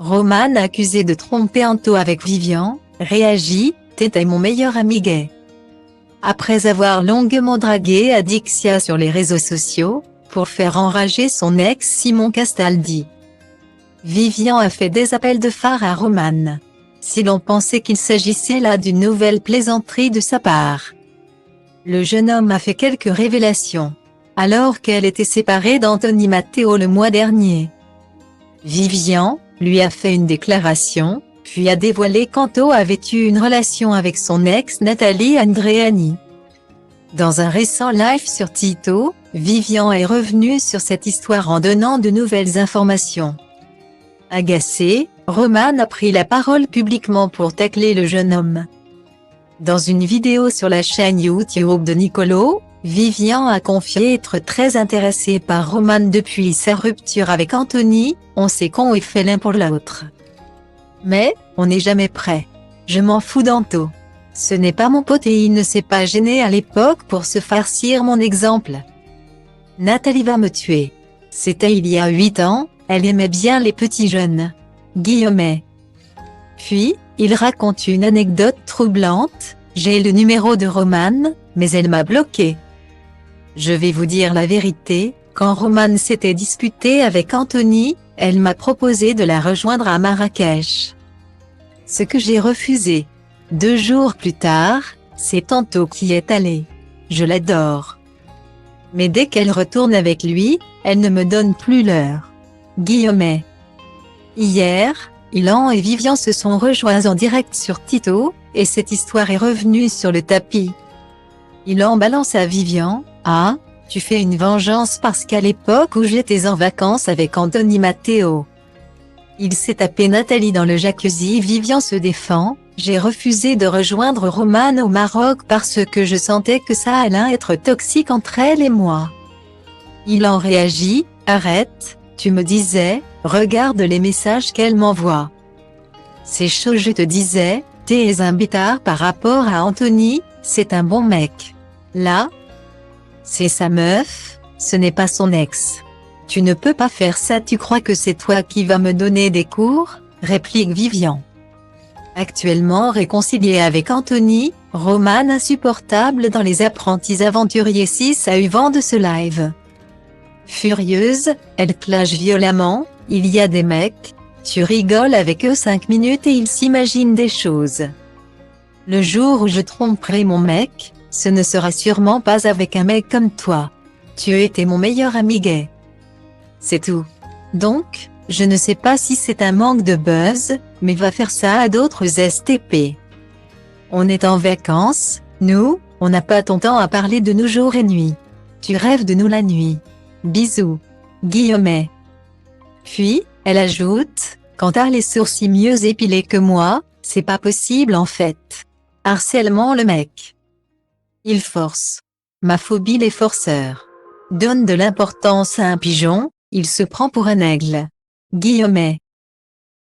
Roman accusé de tromper Anto avec Vivian, réagit « T'étais mon meilleur ami gay ». Après avoir longuement dragué Adixia sur les réseaux sociaux, pour faire enrager son ex Simon Castaldi, Vivian a fait des appels de phare à Roman. Si l'on pensait qu'il s'agissait là d'une nouvelle plaisanterie de sa part, le jeune homme a fait quelques révélations, alors qu'elle était séparée d'Anthony Matteo le mois dernier. Vivian, lui a fait une déclaration, puis a dévoilé qu'Anto avait eu une relation avec son ex Nathalie Andreani. Dans un récent live sur Tito, Vivian est revenue sur cette histoire en donnant de nouvelles informations. Agacé, Roman a pris la parole publiquement pour tacler le jeune homme. Dans une vidéo sur la chaîne YouTube de Nicolo, Vivian a confié être très intéressée par Roman depuis sa rupture avec Anthony. On sait qu'on est fait l'un pour l'autre. Mais, on n'est jamais prêt. Je m'en fous d'Anto. Ce n'est pas mon pote et il ne s'est pas gêné à l'époque pour se farcir mon exemple. Nathalie va me tuer. C'était il y a 8 ans, elle aimait bien les petits jeunes. Guillaumet. Puis, il raconte une anecdote troublante, j'ai le numéro de Roman, mais elle m'a bloqué. Je vais vous dire la vérité, quand Roman s'était disputé avec Anthony, elle m'a proposé de la rejoindre à Marrakech. Ce que j'ai refusé. 2 jours plus tard, c'est Anto qui est allé. Je l'adore. Mais dès qu'elle retourne avec lui, elle ne me donne plus l'heure. Guillaumet. Hier, Ilan et Vivian se sont rejoints en direct sur Tito, et cette histoire est revenue sur le tapis. Ilan balance à Vivian, « Ah, tu fais une vengeance parce qu'à l'époque où j'étais en vacances avec Anthony Matteo. » Il s'est tapé Nathalie dans le jacuzzi. Vivian se défend, « J'ai refusé de rejoindre Roman au Maroc parce que je sentais que ça allait être toxique entre elle et moi. » Ilan réagit, « Arrête, tu me disais, regarde les messages qu'elle m'envoie. C'est chaud, je te disais, t'es un bêtard par rapport à Anthony, c'est un bon mec. Là, c'est sa meuf, ce n'est pas son ex. Tu ne peux pas faire ça, tu crois que c'est toi qui vas me donner des cours ?» réplique Vivian. Actuellement réconcilié avec Anthony, Roman insupportable dans Les Apprentis Aventuriers 6 a eu vent de ce live. Furieuse, elle clash violemment, « Il y a des mecs, tu rigoles avec eux 5 minutes et ils s'imaginent des choses. Le jour où je tromperai mon mec, ce ne sera sûrement pas avec un mec comme toi. Tu étais mon meilleur ami gay. C'est tout. Donc, je ne sais pas si c'est un manque de buzz, mais va faire ça à d'autres STP. On est en vacances, nous, on n'a pas ton temps à parler de nous jour et nuit. Tu rêves de nous la nuit. Bisous. Guillaumet. » Puis, elle ajoute, « Quand t'as les sourcils mieux épilés que moi, c'est pas possible en fait. Harcèlement le mec. Il force. Ma phobie les forceurs. Donne de l'importance à un pigeon, il se prend pour un aigle. » Guillaumet.